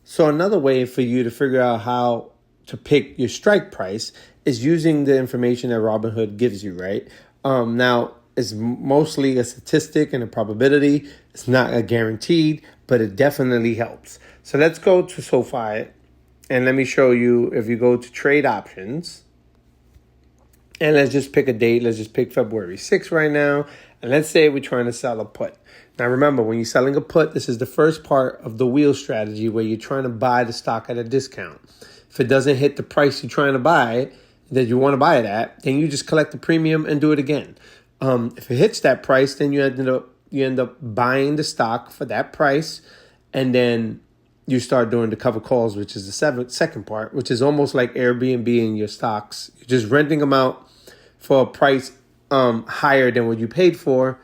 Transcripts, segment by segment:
So another way for you to figure out how to pick your strike price is using the information that Robinhood gives you, right? Now, it's mostly a statistic and a probability. It's not a guaranteed, but it definitely helps. So let's go to SoFi, and let me show you. If you go to trade options, and let's just pick a date. Let's just pick February 6th right now. And let's say we're trying to sell a put. Now, remember, when you're selling a put, this is the first part of the wheel strategy where you're trying to buy the stock at a discount. If it doesn't hit the price you're trying to buy it, that you want to buy it at, then you just collect the premium and do it again. If it hits that price, then you end up buying the stock for that price, and then you start doing the cover calls, which is the second part, which is almost like Airbnb in your stocks. You're just renting them out for a price higher than what you paid for.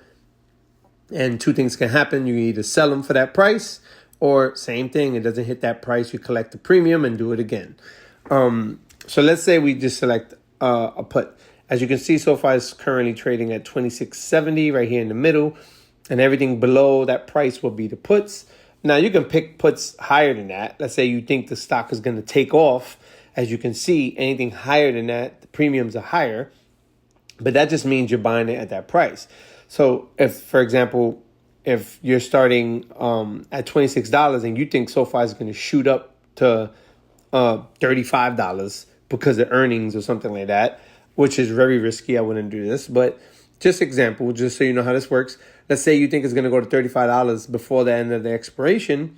And two things can happen. You either sell them for that price, or same thing, it doesn't hit that price, you collect the premium and do it again. So let's say we just select a put. As you can see, SoFi is currently trading at $26.70 right here in the middle, and everything below that price will be the puts. Now, you can pick puts higher than that. Let's say you think the stock is going to take off. As you can see, anything higher than that, the premiums are higher, but that just means you're buying it at that price. So if, for example, if you're starting at $26 and you think SoFi is going to shoot up to $35 because of earnings or something like that, which is very risky, I wouldn't do this. But just example, just so you know how this works, let's say you think it's going to go to $35 before the end of the expiration,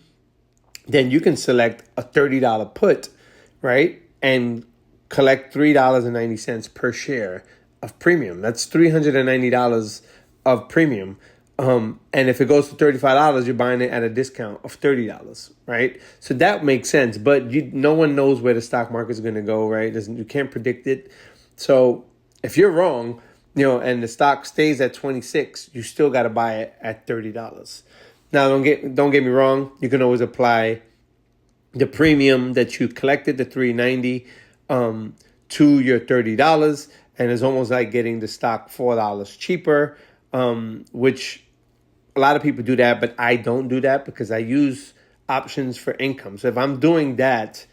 then you can select a $30 put, right? And collect $3.90 per share of premium. That's $390 of premium. And if it goes to $35, you're buying it at a discount of $30, right? So that makes sense. But no one knows where the stock market is going to go, right? You can't predict it. So if you're wrong, and the stock stays at 26, you still got to buy it at $30. Now, don't get me wrong. You can always apply the premium that you collected, the $390, to your $30, and it's almost like getting the stock $4 cheaper, which a lot of people do that, but I don't do that because I use options for income. So if I'm doing that,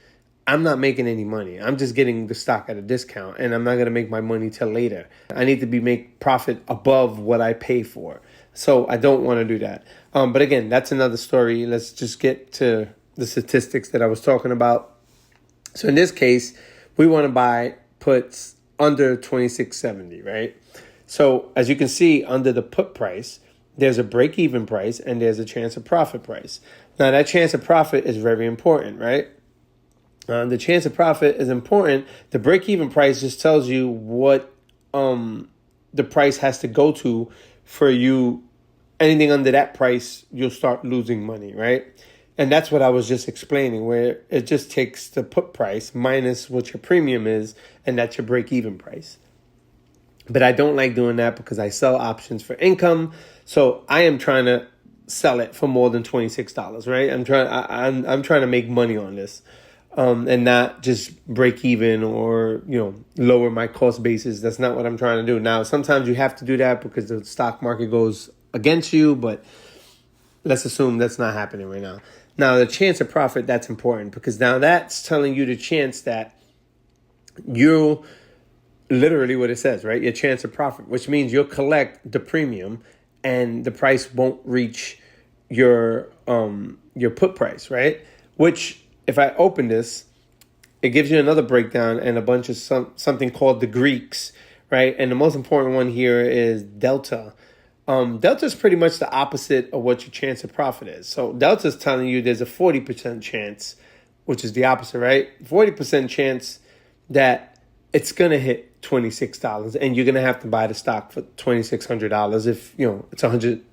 I'm not making any money. I'm just getting the stock at a discount, and I'm not going to make my money till later. I need to make profit above what I pay for. So I don't want to do that. But again, that's another story. Let's just get to the statistics that I was talking about. So in this case, we want to buy puts under $26.70, right? So as you can see, under the put price, there's a break-even price and there's a chance of profit price. Now, that chance of profit is very important, right? The chance of profit is important. The break-even price just tells you what the price has to go to for you. Anything under that price, you'll start losing money, right? And that's what I was just explaining, where it just takes the put price minus what your premium is, and that's your break-even price. But I don't like doing that because I sell options for income. So I am trying to sell it for more than $26, right? I'm trying to make money on this. And not just break even or, lower my cost basis. That's not what I'm trying to do. Now, sometimes you have to do that because the stock market goes against you, but let's assume that's not happening right now. Now, the chance of profit, that's important because now that's telling you the chance that you'll, literally what it says, right? Your chance of profit, which means you'll collect the premium and the price won't reach your put price, right? Which, if I open this, it gives you another breakdown and a bunch of something called the Greeks, right? And the most important one here is delta. Delta is pretty much the opposite of what your chance of profit is. So delta is telling you there's a 40% chance, which is the opposite, right? 40% chance that it's going to hit $26 and you're going to have to buy the stock for $2,600 if, it's 100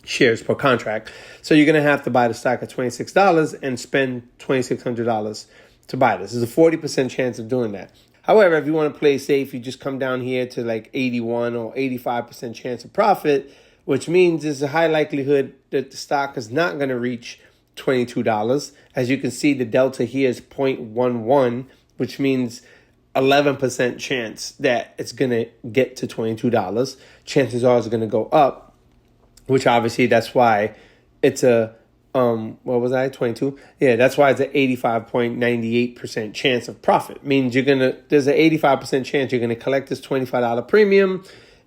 shares per contract. So you're going to have to buy the stock at $26 and spend $2,600 to buy this. There's a 40% chance of doing that. However, if you want to play safe, you just come down here to like 81 or 85% chance of profit, which means there's a high likelihood that the stock is not going to reach $22. As you can see, the delta here is 0.11, which means 11% chance that it's going to get to $22. Chances are it's going to go up, which obviously that's why it's a What was I? 22. Yeah, that's why it's an 85.98% chance of profit. Means there's an 85% chance you're gonna collect this $25 premium.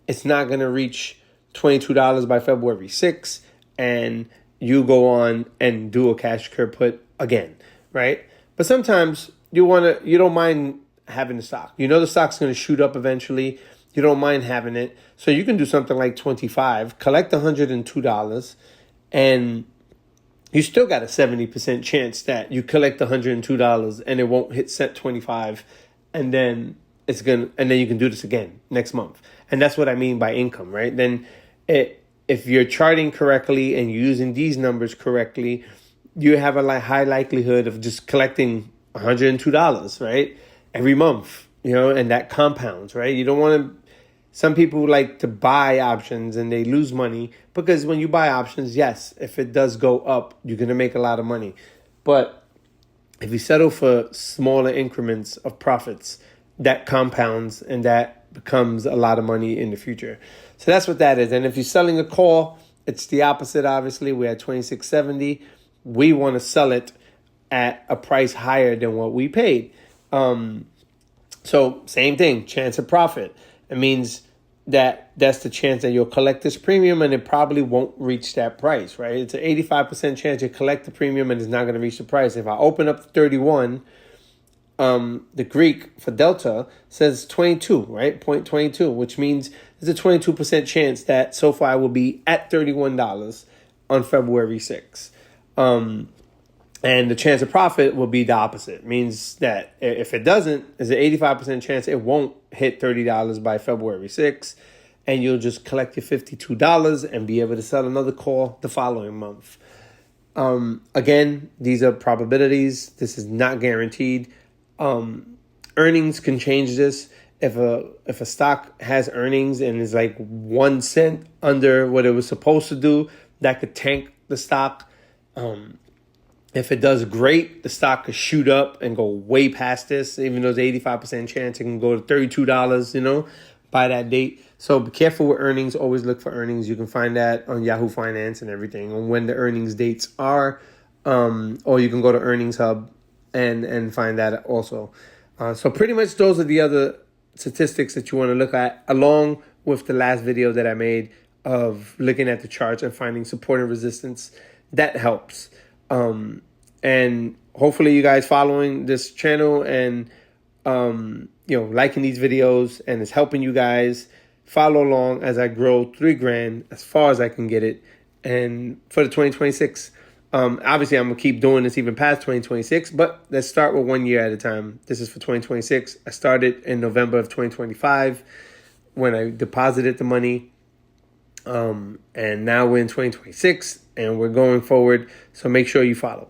It's not gonna reach $22 by February 6th, and you go on and do a cash curve put again, right? But sometimes you don't mind having the stock. You know the stock's gonna shoot up eventually. You don't mind having it. So you can do something like 25, collect $102, and you still got a 70% chance that you collect $102 and it won't hit set 25, and then and then you can do this again next month. And that's what I mean by income, right? Then if you're charting correctly and you're using these numbers correctly, you have a high likelihood of just collecting $102, right? Every month, and that compounds, right? You don't want to. Some people like to buy options and they lose money because when you buy options, yes, if it does go up, you're going to make a lot of money. But if you settle for smaller increments of profits, that compounds and that becomes a lot of money in the future. So that's what that is. And if you're selling a call, it's the opposite, obviously. We're at $26.70. We want to sell it at a price higher than what we paid. So same thing, chance of profit. It means that's the chance that you'll collect this premium and it probably won't reach that price, right? It's an 85% chance you collect the premium and it's not going to reach the price. If I open up 31, the Greek for Delta says 22, right? 0.22, which means there's a 22% chance that SoFi will be at $31 on February 6th. And the chance of profit will be the opposite. It means that if it doesn't, there's an 85% chance it won't hit $30 by February 6th. And you'll just collect your $52 and be able to sell another call the following month. Again, these are probabilities. This is not guaranteed. Earnings can change this. If a stock has earnings and is like 1 cent under what it was supposed to do, that could tank the stock. If it does great, the stock could shoot up and go way past this. Even though there's 85% chance it can go to $32, by that date. So be careful with earnings. Always look for earnings. You can find that on Yahoo Finance and everything on when the earnings dates are. Or you can go to Earnings Hub and find that also. So pretty much those are the other statistics that you want to look at, along with the last video that I made of looking at the charts and finding support and resistance. That helps. And hopefully you guys following this channel and, liking these videos, and it's helping you guys follow along as I grow $3,000 as far as I can get it. And for the 2026, obviously I'm going to keep doing this even past 2026, but let's start with 1 year at a time. This is for 2026. I started in November of 2025 when I deposited the money. And now we're in 2026 and we're going forward. So make sure you follow.